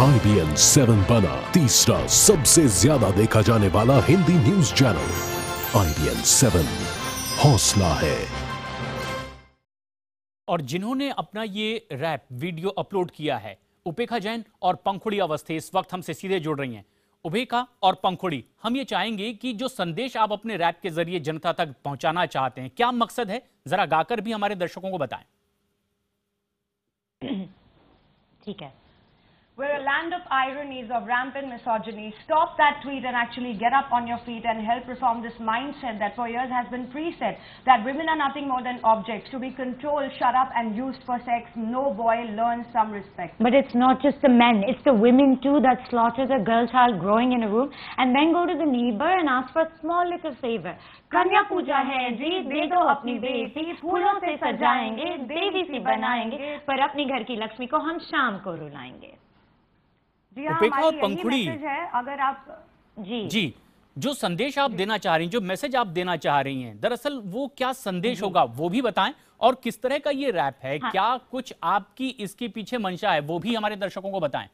IBN 7 बना तीसरा सबसे ज्यादा देखा जाने वाला हिंदी न्यूज चैनल। IBN 7 हौसला है। और जिन्होंने अपना ये रैप वीडियो अपलोड किया है, उपेक्षा जैन और पंखुड़ी अवस्थी इस वक्त हमसे सीधे जुड़ रही हैं। उपेक्षा और पंखुड़ी, हम ये चाहेंगे कि जो संदेश आप अपने रैप के जरिए जनता तक पहुंचाना चाहते हैं, क्या मकसद है, जरा गाकर भी हमारे दर्शकों को बताएं। ठीक है। We're a land of ironies, of rampant misogyny. Stop that tweet and actually get up on your feet and help reform this mindset that for years has been preset, that women are nothing more than objects to be controlled, shut up and used for sex. No boy learns some respect. But it's not just the men, it's the women too that slaughter the girl child growing in a room and then go to the neighbor and ask for a small little favor. कन्या पूजा है जी, दे दो अपनी बेटी, फूलों से सजाएंगे, देवी सी बनाएंगे, पर अपनी घर की लक्ष्मी को हम शाम को रुलाएंगे। जी हाँ, उपेक्षा और हमारी यही पंखुड़ी मैसेज है। अगर आप जी जो संदेश आप देना चाह रही हैं, जो मैसेज आप देना चाह रही हैं, दरअसल वो क्या संदेश होगा वो भी बताएं, और किस तरह का ये रैप है, हाँ। क्या कुछ आपकी इसके पीछे मंशा है, वो भी हमारे दर्शकों को बताएं।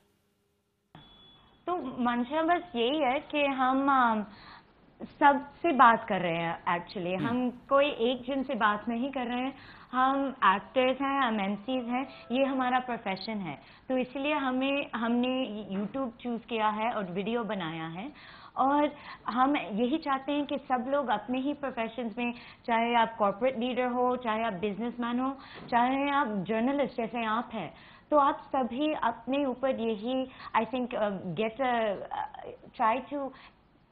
तो मंशा बस यही है कि हम सबसे बात कर रहे हैं। एक्चुअली हम कोई एक जन से बात नहीं कर रहे हैं। हम एक्टर्स हैं, हम एमसीज हैं, ये हमारा प्रोफेशन है, तो इसलिए हमने यूट्यूब चूज किया है और वीडियो बनाया है। और हम यही चाहते हैं कि सब लोग अपने ही प्रोफेशंस में, चाहे आप कॉर्पोरेट लीडर हो, चाहे आप बिजनेसमैन हो, चाहे आप जर्नलिस्ट जैसे आप हैं, तो आप सभी अपने ऊपर यही I think try to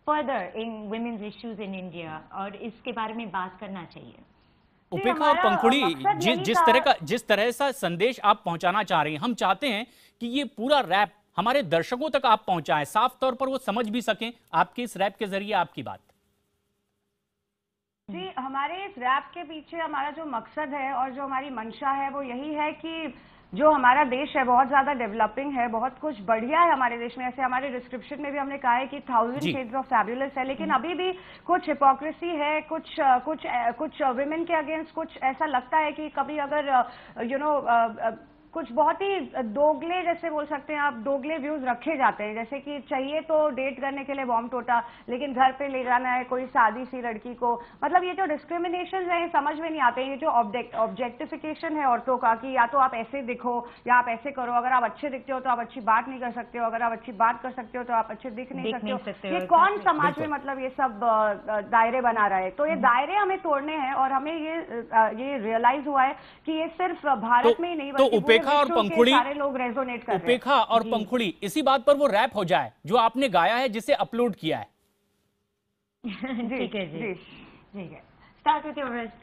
further in women's issues in India, और इसके बारे में बात करना चाहिए। उपेक्षा और पंखुड़ी, जिस तरह का संदेश आप पहुंचाना चाह रही हैं, हम चाहते हैं कि ये पूरा रैप हमारे दर्शकों तक आप पहुंचाएं, साफ तौर पर वो समझ भी सकें आपके इस रैप के जरिए आपकी बात। जी, हमारे इस रैप के पीछे हमारा जो मकसद है और जो हमारी मंशा है वो यही है कि जो हमारा देश है बहुत ज्यादा डेवलपिंग है, बहुत कुछ बढ़िया है हमारे देश में। ऐसे हमारे डिस्क्रिप्शन में भी हमने कहा है कि 1000 शेड्स ऑफ फैबुलस है, लेकिन अभी भी कुछ हिपोक्रेसी है, कुछ विमेन के अगेंस्ट कुछ ऐसा लगता है कि कभी अगर कुछ बहुत ही दोगले, जैसे बोल सकते हैं आप, दोगले व्यूज रखे जाते हैं। जैसे कि चाहिए तो डेट करने के लिए बॉम्ब टोटा, लेकिन घर पे ले जाना है कोई सादी सी लड़की को। मतलब ये जो डिस्क्रिमिनेशन है समझ में नहीं आते। ये जो ऑब्जेक्टिफिकेशन है औरतों का, कि या तो आप ऐसे दिखो या आप ऐसे करो, अगर आप अच्छे दिखते हो तो आप अच्छी बात नहीं कर सकते हो, अगर आप अच्छी बात कर सकते हो तो आप अच्छे दिख नहीं सकते हो। ये कौन समाज में मतलब ये सब दायरे बना रहा है? तो ये दायरे हमें तोड़ने हैं, और हमें ये रियलाइज हुआ है कि ये सिर्फ भारत में ही नहीं बल्कि और पंखुड़ी, सारे लोग रेजोनेट कर रहे हैं। उपेक्षा और पंखुड़ी, इसी बात पर वो रैप हो जाए जो आपने गाया है, जिसे अपलोड किया है। ठीक है जी, ठीक है। Start with your rest.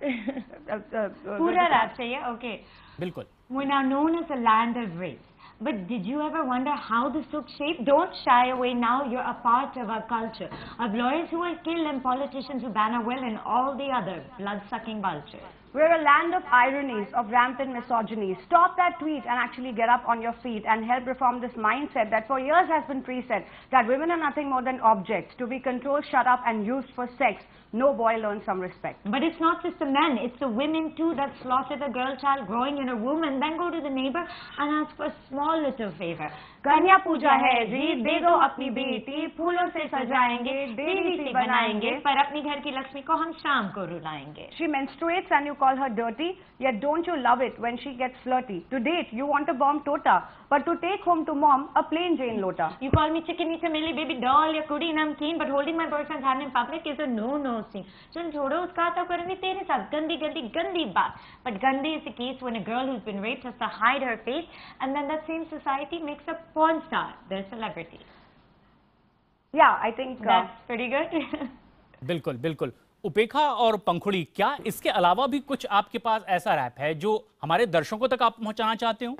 पूरा रैप चाहिए? ओके, बिल्कुल। We are known as a land of race. But did you ever wonder how this took shape? Don't shy away now. You're a part of our culture, of lawyers who are killed and politicians who ban our will and all the other blood-sucking vultures. We're a land of ironies, of rampant misogyny. Stop that tweet and actually get up on your feet and help reform this mindset that for years has been preset, that women are nothing more than objects to be controlled, shut up and used for sex. No boy learns some respect. But it's not just the men, it's the women too that slaughter the girl child growing in a room and then go to the neighbor and ask for a small little favor. कन्या पूजा है जी, दे दो अपनी बेटी, फूलों से सजाएंगे, देवी सी बनाएंगे, पर अपनी घर की लक्ष्मी को हम शाम को रुलाएंगे। She menstruates and you call her dirty, yet don't you love it when she gets flirty? To date, you want a bomb tota, but to take home to mom, a plain Jane lota. You call me chicken chameli, baby doll या कुड़ी नमकीन, but holding my boyfriend's hand in public is a no scene. चल छोड़ो उसका, तो करूंगी तेरे साथ गंदी बात. But gandhi is the case when a girl who's been raped has to hide her face, and then that same society makes a porn star, they're celebrities. Yeah, I think that's pretty good. बिल्कुल बिल्कुल। उपेक्षा और पंखुड़ी, क्या इसके अलावा भी कुछ आपके पास ऐसा रैप है जो हमारे दर्शकों तक आप पहुंचाना चाहते हो?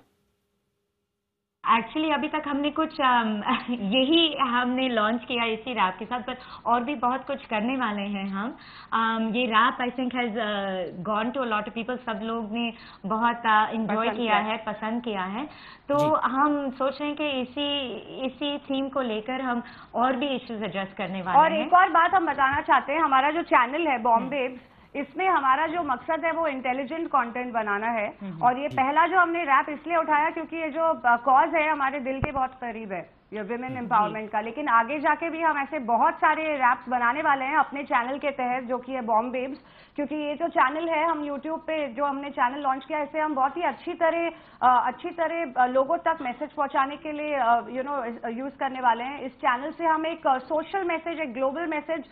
एक्चुअली अभी तक हमने कुछ यही हमने लॉन्च किया इसी रैप के साथ, पर और भी बहुत कुछ करने वाले हैं हम। ये rap I think has gone to a lot of people, सब लोग ने बहुत एंजॉय किया है, पसंद किया है। तो हम सोच रहे हैं कि इसी थीम को लेकर हम और भी इश्यूज एड्रेस करने वाले हैं। और एक और बात हम बताना चाहते हैं, हमारा जो चैनल है बॉम्बे, इसमें हमारा जो मकसद है वो इंटेलिजेंट कंटेंट बनाना है। और ये पहला जो हमने रैप इसलिए उठाया क्योंकि ये जो कॉज है हमारे दिल के बहुत करीब है, ये विमेन एम्पावरमेंट का। लेकिन आगे जाके भी हम ऐसे बहुत सारे रैप्स बनाने वाले हैं अपने चैनल के तहत, जो कि है बॉम्ब बेब्स। क्योंकि ये जो चैनल है, हम यूट्यूब पे जो हमने चैनल लॉन्च किया, इसे हम बहुत ही अच्छी तरह लोगों तक मैसेज पहुंचाने के लिए यूज करने वाले हैं। इस चैनल से हम एक सोशल मैसेज, एक ग्लोबल मैसेज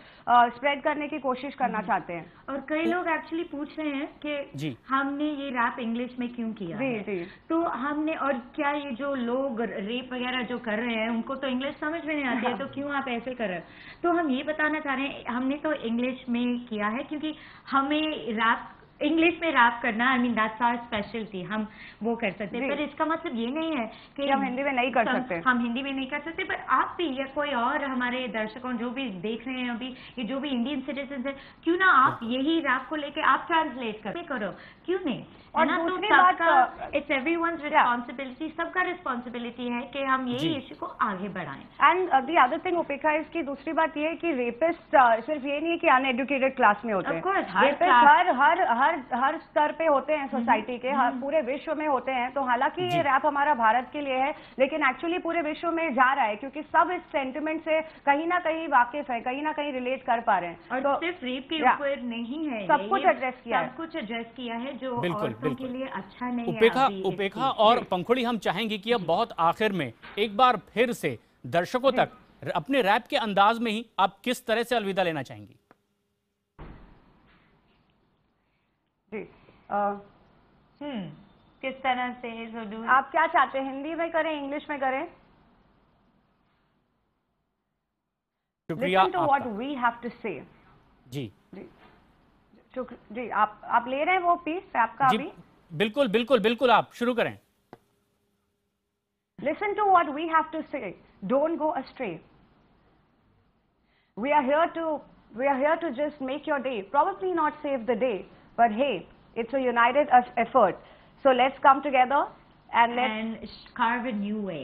स्प्रेड करने की कोशिश करना चाहते हैं। और कई लोग एक्चुअली पूछ रहे हैं कि हमने ये रैप इंग्लिश में क्यों किया है। तो हमने, और क्या ये जो लोग रेप वगैरह जो कर रहे हैं उनको तो इंग्लिश समझ में नहीं आती है, तो क्यों आप ऐसे कर रहे हैं। तो हम ये बताना चाह रहे हैं, हमने तो इंग्लिश में किया है क्योंकि हमें रैप इंग्लिश में रैप करना, I mean that's our speciality, हम वो कर सकते हैं। पर इसका मतलब ये नहीं है कि हम हिंदी में नहीं कर सकते। हम हिंदी में नहीं कर सकते, पर आप भी या कोई और हमारे दर्शकों जो भी देख रहे हैं अभी, ये जो भी इंडियन सिटीजन है, क्यों ना आप यही रैप को लेके आप ट्रांसलेट करो, क्यों नहीं। और दूसरी बात, इट्स एवरीवन्स रिस्पॉन्सिबिलिटी, सबका रिस्पॉन्सिबिलिटी है कि हम यही इश्यू को आगे बढ़ाएं। एंड द अदर थिंग उपेक्षा, इसकी दूसरी बात ये है कि रेपिस्ट सिर्फ ये नहीं है कि अनएडुकेटेड क्लास में होते हैं, रेपिस्ट हर स्तर पे होते हैं सोसाइटी के, पूरे विश्व में होते हैं। तो हालांकि ये रैप हमारा भारत के लिए है, लेकिन एक्चुअली पूरे विश्व में जा रहा है क्योंकि सब इस सेंटिमेंट से कहीं ना कहीं वाकिफ है, कहीं ना कहीं रिलेट कर पा रहे हैं। और तो सिर्फ रेप के ऊपर नहीं है, सब कुछ एड्रेस किया है, सब कुछ एड्रेस किया है जो बिल्कुल के लिए अच्छा नहीं है। उपेक्षा और पंखुड़ी, हम चाहेंगे कि अब बहुत आखिर में एक बार फिर से दर्शकों तक अपने रैप के अंदाज में ही आप किस तरह से अलविदा लेना चाहेंगी। जी किस तरह से आप क्या चाहते हैं, हिंदी में करें, इंग्लिश में करें? शुक्रिया। Listen to what we have to say। जी जी आप ले रहे हैं वो पीस आपका अभी? बिल्कुल बिल्कुल बिल्कुल, आप शुरू करें। Listen to what we have to say, don't go astray। We are here to just make your day, probably not save the day, but hey, it's a united effort, so let's come together and let's carve a new way।